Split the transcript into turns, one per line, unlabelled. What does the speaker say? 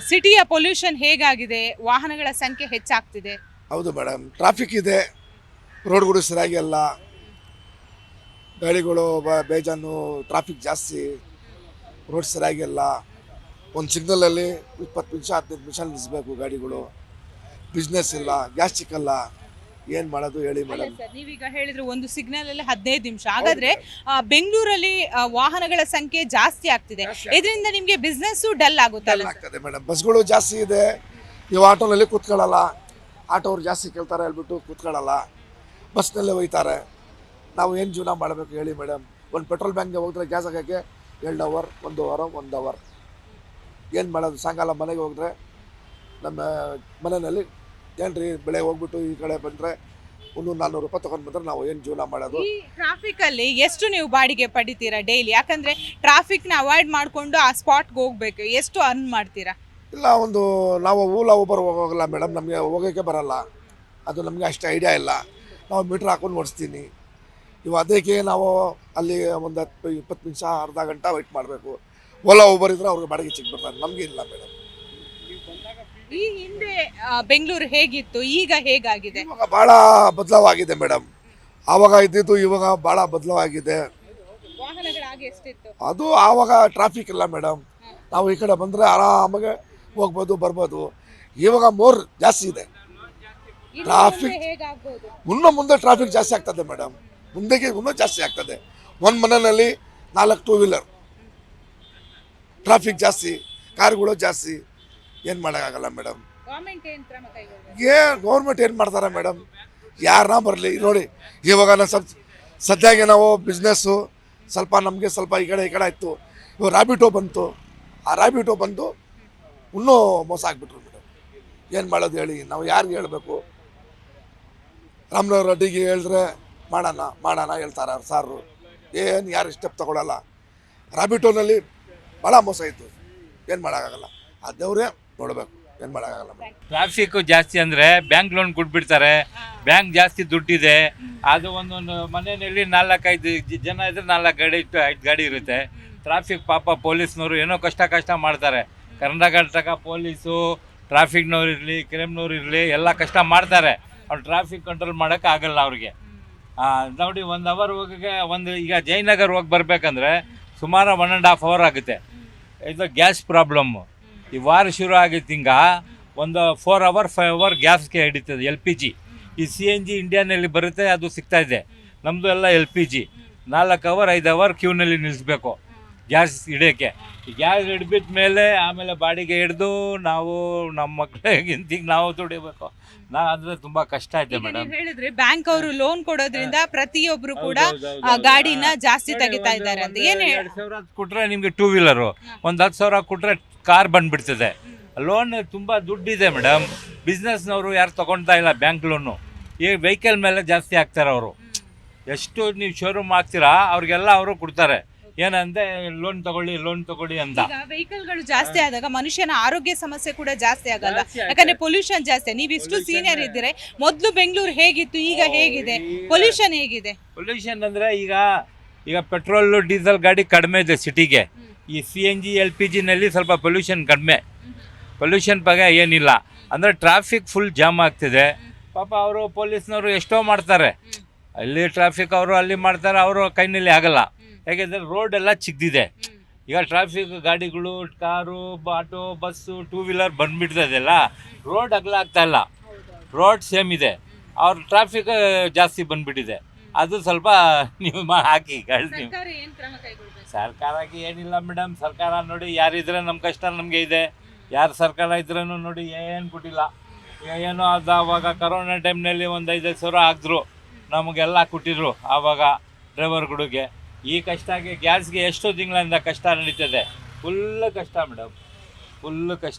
ಸಿಟಿಯ ಪೊಲ್ಯೂಷನ್ ಹೇಗಾಗಿದೆ, ವಾಹನಗಳ ಸಂಖ್ಯೆ ಹೆಚ್ಚಾಗ್ತಿದೆ?
ಹೌದು ಮೇಡಮ್, ಟ್ರಾಫಿಕ್ ಇದೆ, ರೋಡ್ಗಳು ಸರಿಯಾಗಿ ಅಲ್ಲ, ಗಾಡಿಗಳು ಬೇಜಾನು, ಟ್ರಾಫಿಕ್ ಜಾಸ್ತಿ, ರೋಡ್ ಸರಿಯಾಗಿಲ್ಲ. ಒಂದು ಸಿಗ್ನಲಲ್ಲಿ 20 ನಿಮಿಷ 15 ನಿಮಿಷ ನಿಲ್ಲಿಸಬೇಕು ಗಾಡಿಗಳು. ಬಿಸ್ನೆಸ್ ಇಲ್ಲ, ಗ್ಯಾಸ್ ಸಿಕ್ಕಲ್ಲ, ಏನು ಮಾಡೋದು ಹೇಳಿ ಮೇಡಮ್?
ನೀವೀಗ ಹೇಳಿದ್ರು ಒಂದು ಸಿಗ್ನಲ್ ಅಲ್ಲಿ 15 ನಿಮಿಷ. ಹಾಗಾದ್ರೆ ಬೆಂಗಳೂರಲ್ಲಿ ವಾಹನಗಳ ಸಂಖ್ಯೆ ಜಾಸ್ತಿ ಆಗ್ತಿದೆ, ಇದರಿಂದ ನಿಮಗೆ ಬಿಸ್ನೆಸ್ ಡಲ್ ಆಗುತ್ತಲ್ಲ?
ಆಗ್ತದೆ ಮೇಡಮ್, ಬಸ್ಗಳು ಜಾಸ್ತಿ ಇದೆ, ನೀವು ಆಟೋನಲ್ಲಿ ಕೂತ್ಕೊಳ್ಳಲ್ಲ, ಆಟೋವ್ರು ಜಾಸ್ತಿ ಕೇಳ್ತಾರೆ ಹೇಳ್ಬಿಟ್ಟು ಕೂತ್ಕೊಳ್ಳಲ್ಲ, ಬಸ್ನಲ್ಲೇ ಒಯ್ತಾರೆ. ನಾವು ಏನು ಜೀವನ ಮಾಡಬೇಕು ಹೇಳಿ ಮೇಡಮ್? ಒಂದು ಪೆಟ್ರೋಲ್ ಬ್ಯಾಂಕ್ಗೆ ಹೋದ್ರೆ ಗ್ಯಾಸ್ ಹಾಕೋಕ್ಕೆ 2 ಅವರ್, 1 ಅವರ್. ಏನು ಮಾಡೋದು? ಸಾಯಂಕಾಲ ಮನೆಗೆ ಹೋದರೆ ನಮ್ಮ ಮನೆಯಲ್ಲಿ ಏನ್ರಿ ಬೆಳಗ್ಗೆ ಹೋಗ್ಬಿಟ್ಟು ಈ ಕಡೆ ಬಂದರೆ 300-400 ರೂಪಾಯಿ ತೊಗೊಂಡು ಬಂದರೆ ನಾವು ಏನು ಜೀವನ ಮಾಡೋದು?
ಈ ಟ್ರಾಫಿಕ್ ಅಲ್ಲಿ ಎಷ್ಟು ನೀವು ಬಾಡಿಗೆ ಪಡಿತೀರಾ ಡೈಲಿ? ಯಾಕಂದ್ರೆ ಟ್ರಾಫಿಕ್ನ ಅವಾಯ್ಡ್ ಮಾಡಿಕೊಂಡು ಆ ಸ್ಪಾಟ್ಗೆ ಹೋಗ್ಬೇಕು, ಎಷ್ಟು ಅರ್ನ್ ಮಾಡ್ತೀರಾ?
ಇಲ್ಲ, ನಾವು ಓಲಾ ಊಬರ್ ಹೋಗೋಲ್ಲ ಮೇಡಮ್, ನಮಗೆ ಹೋಗೋಕ್ಕೆ ಬರಲ್ಲ, ಅದು ನಮಗೆ ಅಷ್ಟು ಐಡಿಯಾ ಇಲ್ಲ. ನಾವು ಮೀಟ್ರ್ ಹಾಕೊಂಡು ಓಡಿಸ್ತೀನಿ. ಅದಕ್ಕೆ ನಾವು ಅಲ್ಲಿ ಒಂದು 10-20 ನಿಮಿಷ, ಅರ್ಧ ಗಂಟೆ ವೆಯ್ಟ್ ಮಾಡಬೇಕು. ಓಲಾ ಊಬರ್ ಇದ್ರೆ ಅವ್ರಿಗೆ ಬಾಡಿಗೆ ಚಿಕ್ಕ ಬರ್ತಾರೆ, ನಮಗೆ ಇಲ್ಲ ಮೇಡಮ್.
ಈ ಹಿಂದೆ ಬೆಂಗಳೂರು ಹೇಗಿತ್ತು, ಈಗ ಹೇಗಾಗಿದೆ?
ಇವಾಗ ಭಾಳ ಬದಲಾವಾಗಿದೆ ಮೇಡಮ್. ಆವಾಗ ಇದ್ದಿದ್ದು ಇವಾಗ ಭಾಳ ಬದಲಾವಾಗಿದೆ.
ವಾಹನಗಳಾಗಿ ಎಷ್ಟಿತ್ತು?
ಅದು ಆವಾಗ ಟ್ರಾಫಿಕ್ ಇಲ್ಲ ಮೇಡಮ್, ನಾವು ಈ ಕಡೆ ಬಂದರೆ ಆರಾಮಾಗಿ ಹೋಗ್ಬೋದು ಬರ್ಬೋದು. ಇವಾಗ ಮೋರ್ ಜಾಸ್ತಿ ಇದೆ ಟ್ರಾಫಿಕ್. ಮುಂದೆ ಟ್ರಾಫಿಕ್ ಜಾಸ್ತಿ ಆಗ್ತದೆ ಮೇಡಮ್, ಮುಂದೆಗೆ ಇನ್ನೂ ಜಾಸ್ತಿ ಆಗ್ತದೆ. ಒಂದು ಮನೆಯಲ್ಲಿ 4 2 ವೀಲರ್, ಟ್ರಾಫಿಕ್ ಜಾಸ್ತಿ, ಕಾರ್ಗಳು ಜಾಸ್ತಿ, ಏನು ಮಾಡೋಕ್ಕಾಗಲ್ಲ ಮೇಡಮ್. ಗೌರ್ಮೆಂಟ್ ಏನು ಮಾಡ್ತಾರೆ ಮೇಡಮ್? ಯಾರನ್ನ ಬರಲಿ ನೋಡಿ, ಇವಾಗ ನಾವು ಸದ್ಯಾಗೆ ನಾವು ಬಿಸ್ನೆಸ್ಸು ಸ್ವಲ್ಪ ನಮಗೆ ಸ್ವಲ್ಪ ಈ ಕಡೆ ಇತ್ತು. ಇವಾಗ ರ್ಯಾಬಿಟೋ ಬಂತು, ಆ ರ್ಯಾಬಿಟೋ ಬಂದು ಇನ್ನೂ ಮೋಸ ಆಗಿಬಿಟ್ರು ಮೇಡಮ್. ಏನು ಮಾಡೋದು ಹೇಳಿ? ನಾವು ಯಾರಿಗೆ ಹೇಳಬೇಕು? ರಾಮನಗರ ರೆಡ್ಡಿಗೆ ಹೇಳಿದ್ರೆ ಮಾಡೋಣ ಹೇಳ್ತಾರೆ ಅವ್ರು ಸಾರು. ಏನು ಯಾರು ಸ್ಟೆಪ್ ತೊಗೊಳಲ್ಲ. ರ್ಯಾಬಿಟೋನಲ್ಲಿ ಭಾಳ ಮೋಸ ಇತ್ತು, ಏನು ಮಾಡೋಕ್ಕಾಗಲ್ಲ. ಆ ದೇವರೇ ನೋಡಬೇಕು, ಏನು ಮಾಡೋಕ್ಕಾಗಲ್ಲ.
ಟ್ರಾಫಿಕ್ಕು ಜಾಸ್ತಿ ಅಂದರೆ ಬ್ಯಾಂಕ್ ಲೋನ್ ಕೊಟ್ಬಿಡ್ತಾರೆ, ಬ್ಯಾಂಕ್ ಜಾಸ್ತಿ ದುಡ್ಡಿದೆ. ಅದು ಒಂದೊಂದು ಮನೆಯಲ್ಲಿ 4-5 ಜನ ಇದ್ರೆ 4 ಗಾಡಿ 5 ಗಾಡಿ ಇರುತ್ತೆ. ಟ್ರಾಫಿಕ್ ಪಾಪ ಪೊಲೀಸ್ನವರು ಏನೋ ಕಷ್ಟ ಮಾಡ್ತಾರೆ. ಕರ್ನಾಟಕ ಪೊಲೀಸು, ಟ್ರಾಫಿಕ್ನವ್ರು ಇರಲಿ, ಕ್ರೈಮ್ನವ್ರು ಇರಲಿ, ಎಲ್ಲ ಕಷ್ಟ ಮಾಡ್ತಾರೆ. ಅವ್ರು ಟ್ರಾಫಿಕ್ ಕಂಟ್ರೋಲ್ ಮಾಡೋಕ್ಕೆ ಆಗಲ್ಲ ಅವ್ರಿಗೆ. ನೋಡಿ 1 ಅವರ್ ಹೋಗೋಕ್ಕೆ ಈಗ ಜಯನಗರ್ ಹೋಗಿ ಬರಬೇಕಂದ್ರೆ ಸುಮಾರು 1.5 ಅವರ್ ಆಗುತ್ತೆ. ಇದು ಗ್ಯಾಸ್ ಪ್ರಾಬ್ಲಮ್ಮು. ಈ ವಾರ ಶುರು ಆಗಿತ್ತು, ಹಿಂಗೆ ಒಂದು 4 ಅವರ್ 5 ಅವರ್ ಗ್ಯಾಸ್ಗೆ ಹಿಡಿತದೆ. LPG, ಈ CNG ಇಂಡಿಯಾನಲ್ಲಿ ಬರುತ್ತೆ, ಅದು ಸಿಗ್ತಾಯಿದೆ. ನಮ್ಮದು ಎಲ್ಲ LPG. 4 ಅವರ್ 5 ಅವರ್ ಕ್ಯೂನಲ್ಲಿ ನಿಲ್ಲಿಸ್ಬೇಕು ಗ್ಯಾಸ್ ಹಿಡಿಯೋಕ್ಕೆ. ಈ ಗ್ಯಾಸ್ ಹಿಡ್ಬಿಟ್ಟ ಮೇಲೆ ಆಮೇಲೆ ಬಾಡಿಗೆ ಹಿಡಿದು ನಾವು ನಮ್ಮ ಮಕ್ಕಳಿಗಿಂತಿಗೆ ನಾವು ದುಡಿಬೇಕು. ಅಂದರೆ ತುಂಬ ಕಷ್ಟ ಐತೆ ಮೇಡಮ್.
ಹೇಳಿದ್ರೆ ಬ್ಯಾಂಕ್ ಅವರು ಲೋನ್ ಕೊಡೋದ್ರಿಂದ ಪ್ರತಿಯೊಬ್ರು ಕೂಡ ಗಾಡಿನ ಜಾಸ್ತಿ ತೆಗಿತಾ ಇದ್ದಾರೆ ಅಂತ. ಏನು
2,000 ಕೊಟ್ಟರೆ ನಿಮಗೆ 2 ವೀಲರು, ಒಂದು 10,000 ಕೊಟ್ಟರೆ ಕಾರ್ ಬಂದುಬಿಡ್ತದೆ. ಲೋನ್ ತುಂಬ ದುಡ್ಡಿದೆ ಮೇಡಮ್. ಬಿಸ್ನೆಸ್ನವರು ಯಾರು ತೊಗೊಳ್ತಾ ಇಲ್ಲ ಬ್ಯಾಂಕ್ ಲೋನು. ಈ ವೆಹಿಕಲ್ ಮೇಲೆ ಜಾಸ್ತಿ ಹಾಕ್ತಾರೆ ಅವರು. ಎಷ್ಟು ನೀವು ಶೋರೂಮ್ ಹಾಕ್ತೀರಾ ಅವ್ರಿಗೆಲ್ಲ ಅವರು ಕೊಡ್ತಾರೆ, ಏನಂದ್ರೆ ಲೋನ್ ತಗೊಳ್ಳಿ ಅಂತ.
ವೆಹಿಕಲ್ಗಳು ಜಾಸ್ತಿ ಆದಾಗ ಮನುಷ್ಯನ ಆರೋಗ್ಯ ಸಮಸ್ಯೆ ಕೂಡ ಜಾಸ್ತಿ ಆಗಲ್ಲ, ಯಾಕಂದ್ರೆ ಪೊಲ್ಯೂಷನ್ ಜಾಸ್ತಿ. ನೀವು ಇಷ್ಟು ಸೀನಿಯರ್ ಇದ್ದೀರಿ, ಮೊದಲು ಬೆಂಗಳೂರು ಹೇಗಿತ್ತು, ಈಗ ಹೇಗಿದೆ, ಪೊಲ್ಯೂಷನ್ ಹೇಗಿದೆ?
ಪೊಲ್ಯೂಷನ್ ಅಂದರೆ ಈಗ ಪೆಟ್ರೋಲ್ ಡೀಸೆಲ್ ಗಾಡಿ ಕಡಿಮೆ ಇದೆ ಸಿಟಿಗೆ. ಈ CNG LPGನಲ್ಲಿ ಸ್ವಲ್ಪ ಪೊಲ್ಯೂಷನ್ ಕಡಿಮೆ. ಪೊಲ್ಯೂಷನ್ ಬಗ್ಗೆ ಏನಿಲ್ಲ, ಅಂದರೆ ಟ್ರಾಫಿಕ್ ಫುಲ್ ಜಾಮ್ ಆಗ್ತಿದೆ. ಪಾಪ ಅವರು ಪೊಲೀಸ್ನವರು ಎಷ್ಟೋ ಮಾಡ್ತಾರೆ, ಅಲ್ಲಿ ಟ್ರಾಫಿಕ್ ಅವರು ಅಲ್ಲಿ ಮಾಡ್ತಾರೆ, ಅವರು ಕೈನಲ್ಲಿ ಆಗಲ್ಲ. ಯಾಕೆಂದರೆ ರೋಡ್ ಎಲ್ಲ ಚಿಕ್ಕದಿದೆ. ಈಗ ಟ್ರಾಫಿಕ್ ಗಾಡಿಗಳು, ಕಾರು, ಆಟೋ, ಬಸ್ಸು, 2 ವೀಲರ್ ಬಂದುಬಿಡ್ತದೆಲ್ಲ, ರೋಡ್ ಅಗಲ ಆಗ್ತಾ ಇಲ್ಲ, ರೋಡ್ ಸೇಮ್ ಇದೆ. ಅವ್ರ ಟ್ರಾಫಿಕ್ ಜಾಸ್ತಿ ಬಂದುಬಿಟ್ಟಿದೆ. ಅದು ಸ್ವಲ್ಪ ನೀವು ಹಾಕಿ ಗಾಡಿ. ಸರ್ಕಾರಕ್ಕೆ ಏನಿಲ್ಲ ಮೇಡಮ್, ಸರ್ಕಾರ ನೋಡಿ ಯಾರಿದ್ರೆ ನಮ್ಮ ಕಷ್ಟ ನಮಗೆ ಇದೆ. ಯಾರು ಸರ್ಕಾರ ಇದ್ರೂ ನೋಡಿ ಏನು ಕೊಟ್ಟಿಲ್ಲ. ಏನೋ ಅದು ಆವಾಗ ಕರೋನಾ ಟೈಮ್ನಲ್ಲಿ ಒಂದು 5 ಸಾವಿರ ಹಾಕಿದ್ರು, ನಮಗೆಲ್ಲ ಕೊಟ್ಟಿದ್ರು ಆವಾಗ ಡ್ರೈವರ್ಗಳಿಗೆ. ಈ ಕಷ್ಟಕ್ಕೆ ಗ್ಯಾಸ್ಗೆ ಎಷ್ಟೋ ತಿಂಗಳಿಂದ ಕಷ್ಟ ನಡೀತದೆ. ಫುಲ್ ಕಷ್ಟ ಮೇಡಮ್, ಫುಲ್ ಕಷ್ಟ.